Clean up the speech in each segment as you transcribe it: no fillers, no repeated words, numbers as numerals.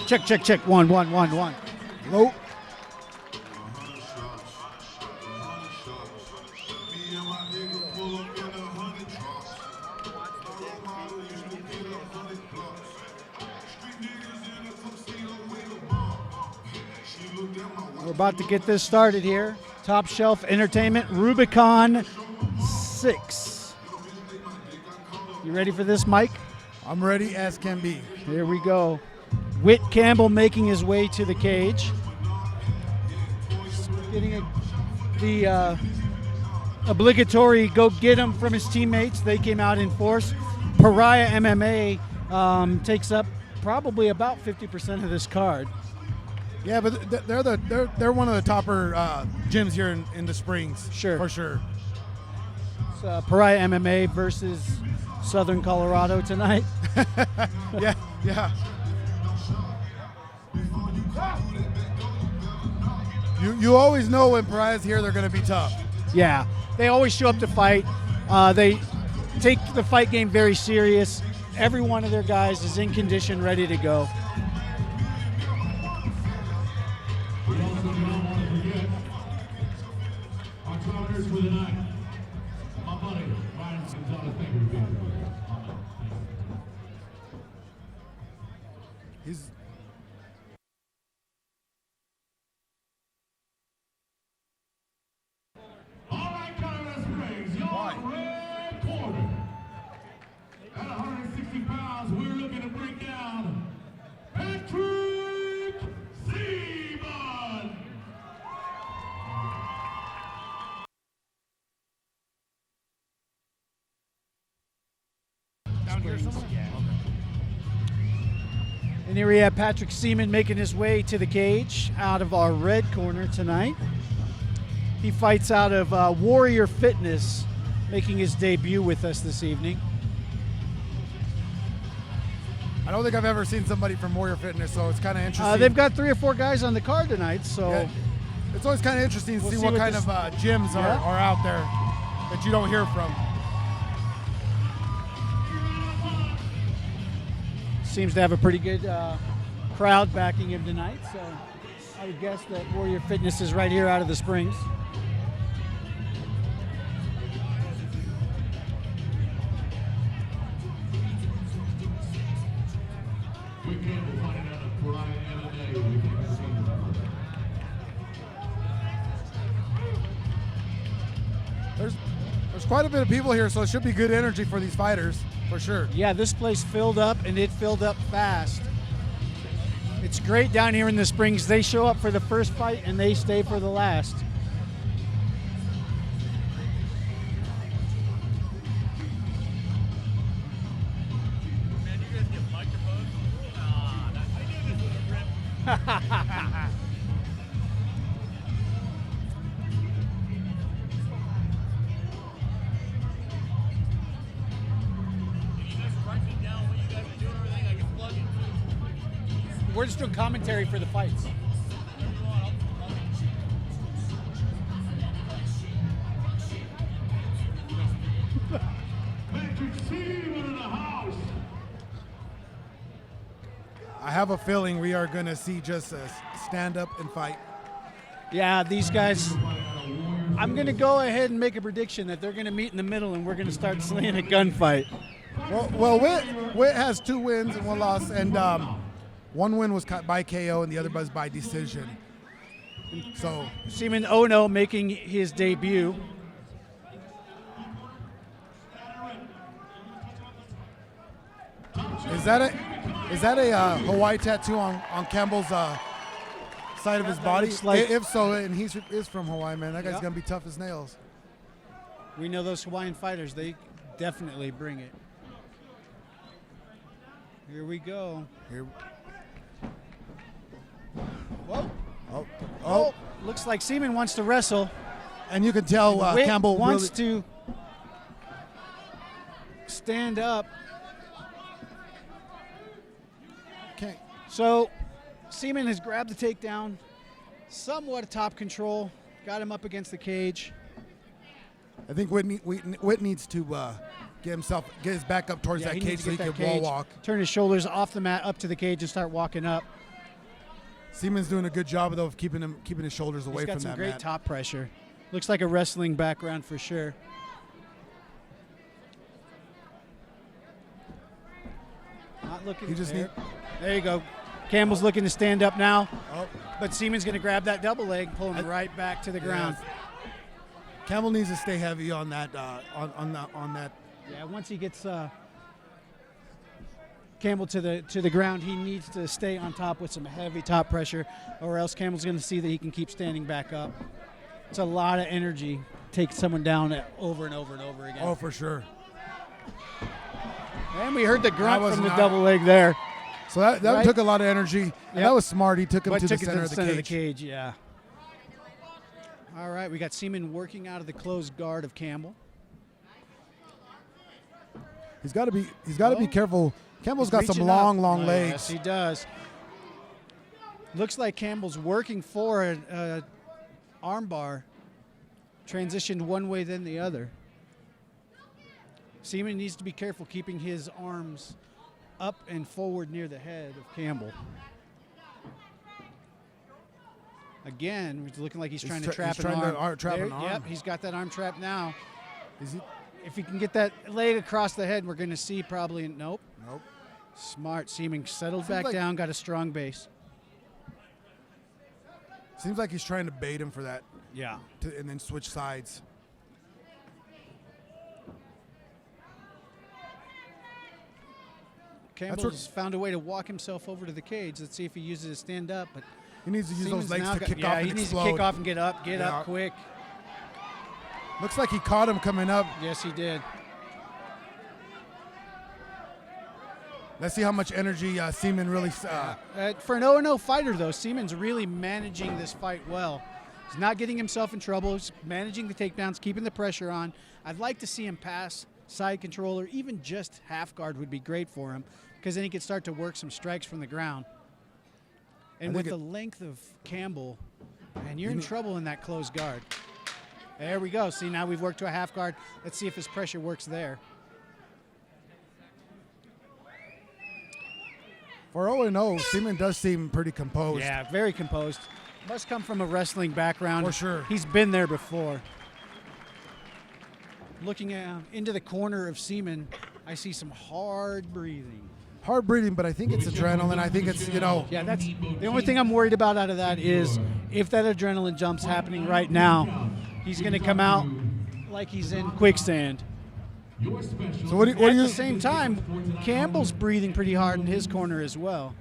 Check, check, check. 1, 1, 1, 1. Low. We're about to get this started here. Top Shelf Entertainment, Rubicon 6. You ready for this, Mike? I'm ready as can be. Here we go. Whit Campbell making his way to the cage. Getting the obligatory go get him from his teammates. They came out in force. Pariah MMA takes up probably about 50% of this card. Yeah, but they're one of the topper gyms here in the Springs. Sure. For sure. It's Pariah MMA versus Southern Colorado tonight. Yeah. You always know when Pariah's here, they're going to be tough. Yeah, they always show up to fight. They take the fight game very serious. Every one of their guys is in condition, ready to go. We also don't want to forget our travelers for the night. My buddy, Ryan Gonzalez, thank you for being here. He's All right, Colorado Springs, y'all red corner. At 160 pounds, we're looking to bring down Patrick Seaman. down here somewhere? Yeah. And here we have Patrick Seaman making his way to the cage out of our red corner tonight. He fights out of Warrior Fitness, making his debut with us this evening. I don't think I've ever seen somebody from Warrior Fitness, so it's kind of interesting. They've got 3 or 4 guys on the card tonight, so Yeah. It's always kind of interesting to We'll see see what what kind this- of gyms are out there that you don't hear from. seems to have a pretty good crowd backing him tonight, so I would guess that Warrior Fitness is right here out of the Springs. We can't find out a Pariah MMA. We can't see them. There's quite a bit of people here, so it should be good energy for these fighters, for sure. Yeah, this place filled up, and it filled up fast. It's great down here in the Springs. They show up for the first fight, and they stay for the last. Man, you guys get microphones? Nah, I knew this was a rip. Can you guys write me down what you guys are doing, everything? I can plug in. We're just doing commentary for the fights. Patrick Seaman in the house. I have a feeling we are going to see just a stand up and fight. Yeah, these guys, I'm going to go ahead and make a prediction that they're going to meet in the middle, and we're going to start seeing a gunfight. Well, Whit has 2 wins and 1 loss, and 1 win was by KO and the other was by decision. So Seaman Ono making his debut. is that a Hawaii tattoo on Campbell's side of his body? looks like- If so, and he is from Hawaii, man, that guy's Yep. gonna be tough as nails. We know those Hawaiian fighters, they definitely bring it. Here we go. Here. Whoa. Oh, Looks like Seaman wants to wrestle. and you can tell Whit Campbell wants really. to stand up. Can't, So Seaman has grabbed the takedown, somewhat top control, got him up against the cage. I think Whit needs to get his back up towards Yeah, that he cage needs so to he get can that wall cage, walk. turn his shoulders off the mat up to the cage and start walking up. Seaman's doing a good job though of keeping his shoulders away He's got from some that great mat. top pressure. Looks like a wrestling background for sure. Not looking. He just there. There you go. Campbell's looking to stand up now, Oh, but Seaman's going to grab that double leg, pull him right back to the ground. Campbell needs to stay heavy on that. On that. Yeah, once he gets Campbell to the ground, he needs to stay on top with some heavy top pressure, or else Campbell's going to see that he can keep standing back up. It's a lot of energy. Take someone down over and over and over again. Oh, for sure. And we heard the grunt was from the not- double leg there. So that Right. took a lot of energy, and Yep. that was smart. He took him But to the took it center, to of the the center cage. of the cage, yeah. All right, we got Seaman working out of the closed guard of Campbell. He's got to be careful. Campbell's got some Reaching long, up. long Oh, legs. Yes, he does. Looks like Campbell's working for an arm bar. Transitioned one way, then the other. Seaman needs to be careful keeping his arms up and forward near the head of Campbell. Again, it's looking like he's trying to trap an arm. trap an arm. Yep, he's got that arm trapped now. Is he? If he can get that leg across the head, we're going to see probably nope. Nope. Smart. Seaman settled Seems back like- down, got a strong base. Seems like he's trying to bait him for that, Yeah. and then switch sides. Campbell's found a way to walk himself over to the cage. Let's see if he uses it to stand up. But He needs to use Seaman's those legs now to got- kick yeah, off he and needs explode. to kick off and get up Yeah. quick. Looks like he caught him coming up. Yes, he did. Let's see how much energy Seaman really. For an 0-0 fighter, though, Seaman's really managing this fight well. He's not getting himself in trouble. He's managing the takedowns, keeping the pressure on. I'd like to see him pass side control, or even just half guard would be great for him, because then he could start to work some strikes from the ground. And I with think the length of Campbell, man, you're in trouble in that closed guard. There we go. See, now we've worked to a half guard. Let's see if his pressure works there. For 0-0, Seaman does seem pretty composed. Yeah, very composed. Must come from a wrestling background. For sure. He's been there before. Looking into the corner of Seaman, I see some hard breathing. Hard breathing, but I think it's adrenaline. I think it's, Yeah, that's the only thing I'm worried about out of that is if that adrenaline jump's happening right now, he's going to come out like he's in quicksand. So what do At you the same time, Campbell's breathing pretty hard in his corner as well.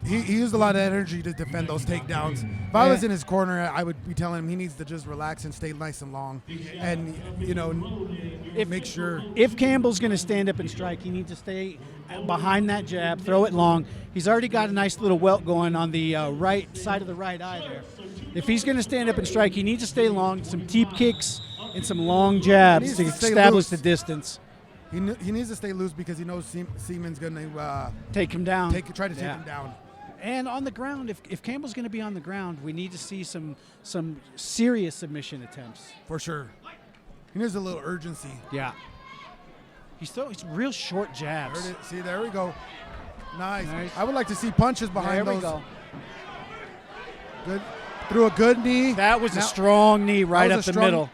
He used a lot of energy to defend those takedowns. If I was in his corner, I would be telling him he needs to just relax and stay nice and long, and make sure. If Campbell's going to stand up and strike, he needs to stay behind that jab, throw it long. He's already got a nice little welt going on the right side of the right eye there. If he's going to stand up and strike, he needs to stay long, some deep kicks and some long jabs needs to to stay establish loose. the distance. He needs to stay loose because he knows Seaman's going to Take him down. try to take Yeah. him down. And on the ground, if Campbell's going to be on the ground, we need to see some serious submission attempts. For sure. He needs a little urgency. Yeah. He's throwing real short jabs. Heard it. See, there we go. Nice. Nice. I would like to see punches behind There we those. go. Good. Threw a good knee. That was Now- a strong knee right that up was the a strong- middle.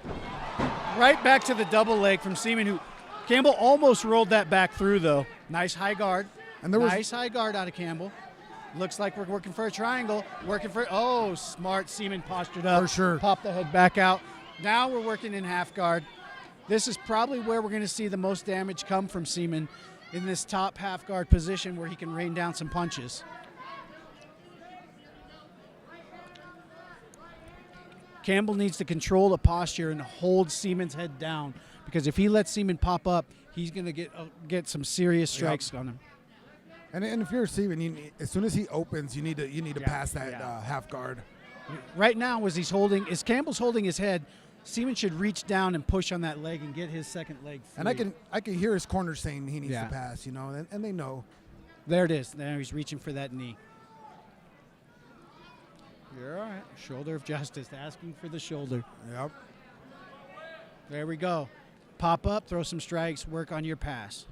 Right back to the double leg from Seaman, who Campbell almost rolled that back through, though. Nice high guard. And there was- nice high guard out of Campbell. Looks like we're working for a triangle. Oh, smart. Seaman postured up. For sure. Pop the head back out. Now we're working in half guard. This is probably where we're going to see the most damage come from Seaman, in this top half guard position where he can rain down some punches. Campbell needs to control the posture and hold Seaman's head down, because if he lets Seaman pop up, he's going to get some serious strikes on him. And if you're Seaman, as soon as he opens, you need to pass that yeah. half guard. Right now, as Campbell's holding his head, Seaman should reach down and push on that leg and get his second leg free. And I can hear his corner saying he needs Yeah. to pass, and they know. There it is. There he's reaching for that knee. You're all right. Shoulder of justice, asking for the shoulder. Yep. There we go. Pop up, throw some strikes, work on your pass.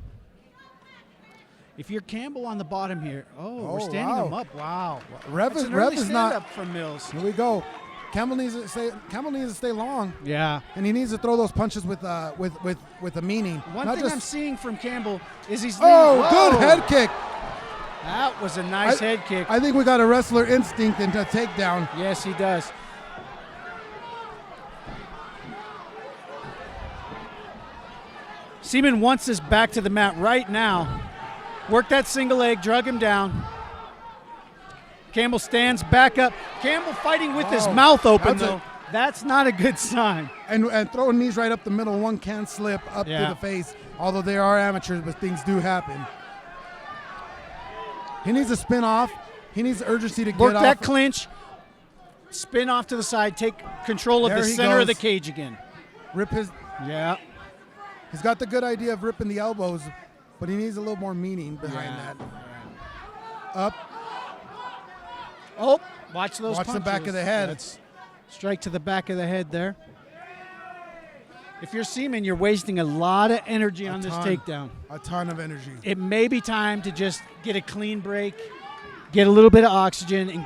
If you're Campbell on the bottom here, we're standing wow. him up. Wow. Rev That's is, an Rev early is not. stand-up from Mills. Here we go. Campbell needs to stay long, Yeah. and he needs to throw those punches with a meaning. One not thing just, I'm seeing from Campbell is he's Oh, leaning- good Whoa! head kick. That was a nice head kick. I think we got a wrestler instinct into a takedown. Yes, he does. Seaman wants this back to the mat right now. Work that single leg, drug him down. Campbell stands back up. Campbell fighting with his Oh, mouth open, that's a- though. That's not a good sign. And throwing knees right up the middle. One can slip up Yeah. to the face. Although they are amateurs, but things do happen. He needs to spin off. He needs urgency to Work get that off. clinch. Spin off to the side. Take control of There the he center of the goes. cage again. Rip his. Yeah. He's got the good idea of ripping the elbows, but he needs a little more meaning behind Yeah. that. Up. Oh, watch those Watch the punches. back of the head. That's strike to the back of the head there. If you're Seaman, you're wasting a lot of energy on this ton. takedown. A ton of energy. It may be time to just get a clean break, get a little bit of oxygen, and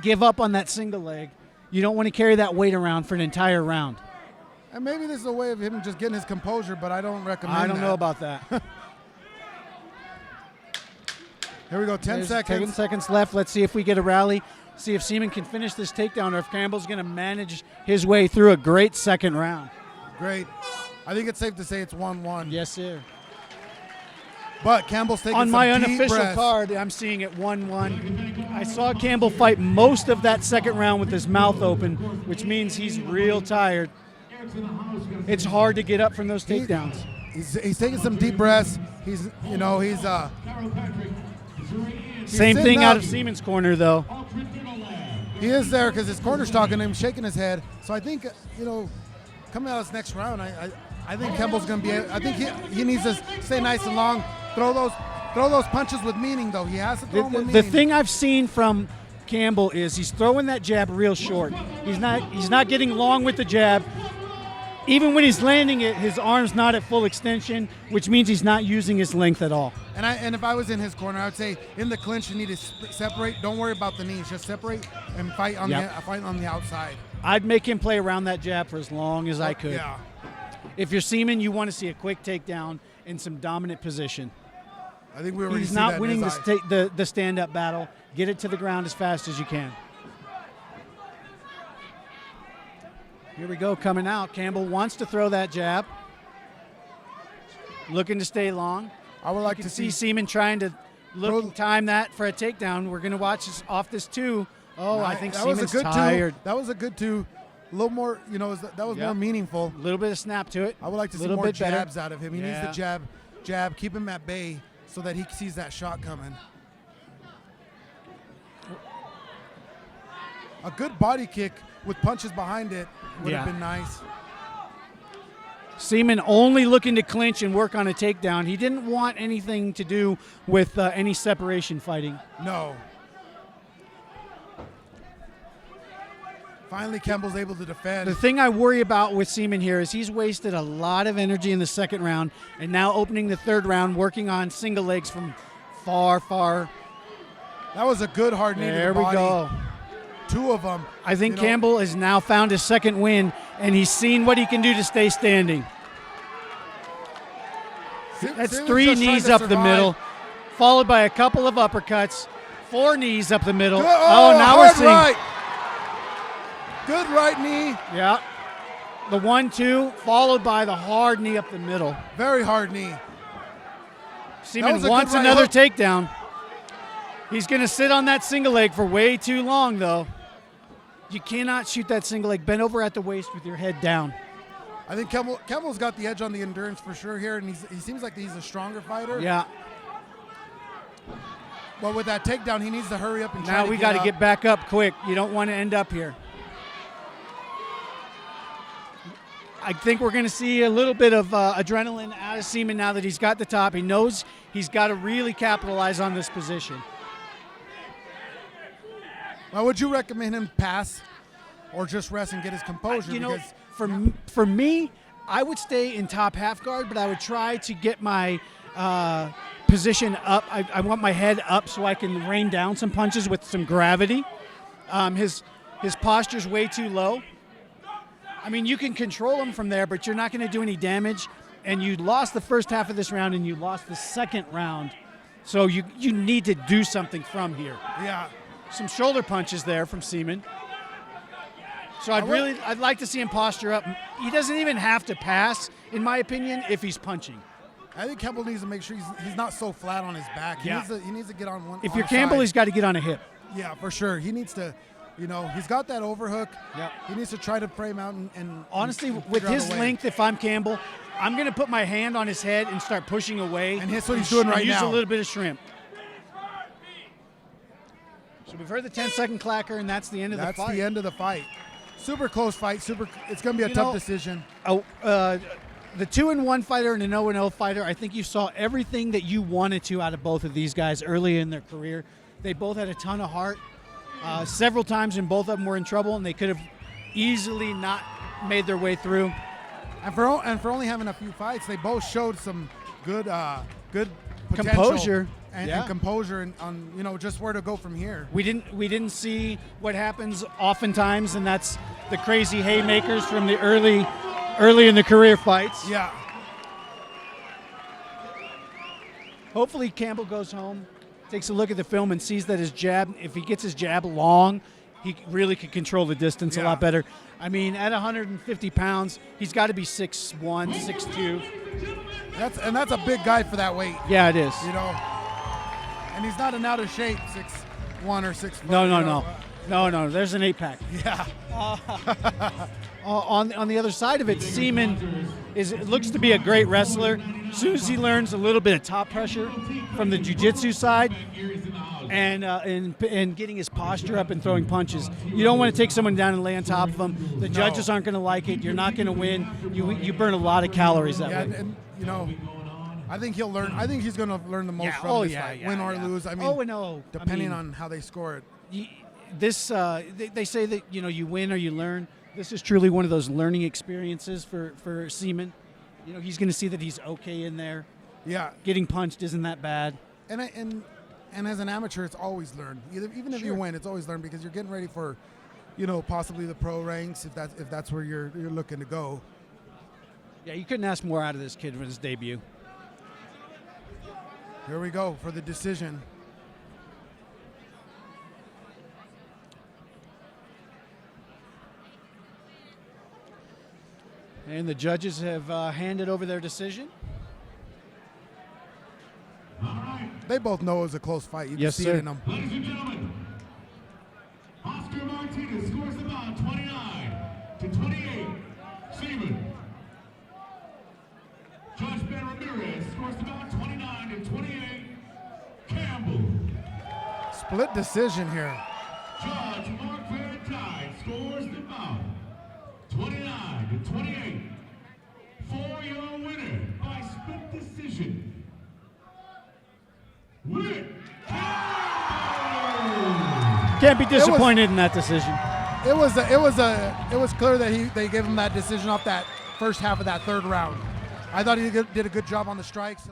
give up on that single leg. You don't want to carry that weight around for an entire round. And maybe this is a way of him just getting his composure, but I don't recommend I don't that. know about that. Here we go, 10 There's seconds. 10 seconds left. Let's see if we get a rally. See if Seaman can finish this takedown or if Campbell's going to manage his way through a great second round. Great. I think it's safe to say it's 1-1. Yes, sir. But Campbell's taking On some my deep unofficial breaths. card, I'm seeing it 1-1. I saw Campbell fight most of that second round with his mouth open, which means he's real tired. It's hard to get up from those takedowns. He's taking some deep breaths. He's Same sitting thing out up. of Seaman's corner, though. he is there because his corner's talking to him, shaking his head. So I think coming out of this next round, I think Campbell's going to be. I think he needs to stay nice and long. Throw those punches with meaning, though. He has to throw them with The meaning. thing I've seen from Campbell is he's throwing that jab real short. He's not getting long with the jab. Even when he's landing it, his arm's not at full extension, which means he's not using his length at all. And if I was in his corner, I would say in the clinch you need to separate. Don't worry about the knees. Just separate and fight on the outside. I'd make him play around that jab for as long as I could. Yeah. If you're Seaman, you want to see a quick takedown in some dominant position. I think we already He's see not that winning in his eye. the stand-up battle. Get it to the ground as fast as you can. Here we go, coming out. Campbell wants to throw that jab. Looking to stay long. I would like You to can see see. Seaman trying to look Throw- and time that for a takedown. We're going to watch this off this too. Oh, I think that was Seaman's a good tired. Two. That was a good two. A little more, that was Yep. more meaningful. A little bit of snap to it. I would like to see Little more bit better. jabs out of him. He needs Yeah. to jab, keep him at bay so that he sees that shot coming. A good body kick with punches behind it would have Yeah. been nice. Seaman only looking to clinch and work on a takedown. He didn't want anything to do with any separation fighting. No. Finally, Campbell's able to defend. The thing I worry about with Seaman here is he's wasted a lot of energy in the second round and now opening the third round, working on single legs from far, far. That was a good hard knee to There the we body. go. Two of them. I think Campbell has now found his second win, and he's seen what he can do to stay standing. That's Seaman's three just trying knees to up the survive. middle, followed by a couple of uppercuts, 4 knees up the middle. Good, Now we're hard seeing. right. Good right knee. Yeah. The 1-2, followed by the hard knee up the middle. Very hard knee. Seaman was a good wants right another hook. takedown. He's going to sit on that single leg for way too long, though. You cannot shoot that single leg bent over at the waist with your head down. I think Campbell's got the edge on the endurance for sure here, and he seems like he's a stronger fighter. Yeah. But with that takedown, he needs to hurry up and try Now to we get got to up. get back up quick. You don't want to end up here. I think we're going to see a little bit of adrenaline out of Seaman now that he's got the top. He knows he's got to really capitalize on this position. Well, would you recommend him pass or just rest and get his composure? You know, Because for me, I would stay in top half guard, but I would try to get my position up. I want my head up so I can rain down some punches with some gravity. His posture's way too low. I mean, you can control him from there, but you're not going to do any damage. And you lost the first half of this round, and you lost the second round. So you need to do something from here. Yeah. Some shoulder punches there from Seaman. So I'd like to see him posture up. He doesn't even have to pass, in my opinion, if he's punching. I think Campbell needs to make sure he's not so flat on his back. He needs to get on one. If you're Campbell, he's got to get on a hip. Yeah, for sure. He needs to, he's got that overhook. Yeah. He needs to try to frame out and honestly, and with figure out his a way. length, if I'm Campbell, I'm going to put my hand on his head and start pushing away. And that's what he's doing right use now. Use a little bit of shrimp. So we've heard the 10-second clacker, and that's the end of the fight. That's the end of the fight. Super close fight. It's going to be a tough decision. The 2-1 fighter and an 0-0 fighter, I think you saw everything that you wanted to out of both of these guys early in their career. They both had a ton of heart. Several times, and both of them were in trouble, and they could have easily not made their way through. And for only having a few fights, they both showed some good potential Composure. and composure on just where to go from here. We didn't see what happens oftentimes, and that's the crazy haymakers from the early in the career fights. Yeah. Hopefully Campbell goes home, takes a look at the film, and sees that his jab, if he gets his jab long, he really could control the distance a lot better. I mean, at 150 pounds, he's got to be 6'1", 6'2". That's a big guy for that weight. Yeah, it is. And he's not an out of shape 6'1" or 6'4". No. There's an 8-pack. Yeah. On the other side of it, Seaman looks to be a great wrestler. As soon as he learns a little bit of top pressure from the jiu-jitsu side and getting his posture up and throwing punches, you don't want to take someone down and lay on top of them. The judges aren't going to like it. You're not going to win. You burn a lot of calories that way. And I think he'll learn. I think he's going to learn the most from this fight, win or lose. I mean, depending on how they score it. They say that you win or you learn. This is truly one of those learning experiences for Seaman. He's going to see that he's okay in there. Yeah. Getting punched isn't that bad. And as an amateur, it's always learn. Even if you win, it's always learn because you're getting ready for, possibly the pro ranks if that's where you're looking to go. Yeah, you couldn't ask more out of this kid for his debut. Here we go for the decision. And the judges have handed over their decision. They both know it was a close fight. You can see it in them. Ladies and gentlemen, Oscar Martinez scores the bout 29-28. Seaman. Judge Ben Ramirez scores the bout 29-28. Campbell. Split decision here. Judge Mark Valentine scores the bout 29-28. For your winner by split decision, Whit. Can't be disappointed in that decision. It was clear that they gave him that decision off that first half of that third round. I thought he did a good job on the strikes.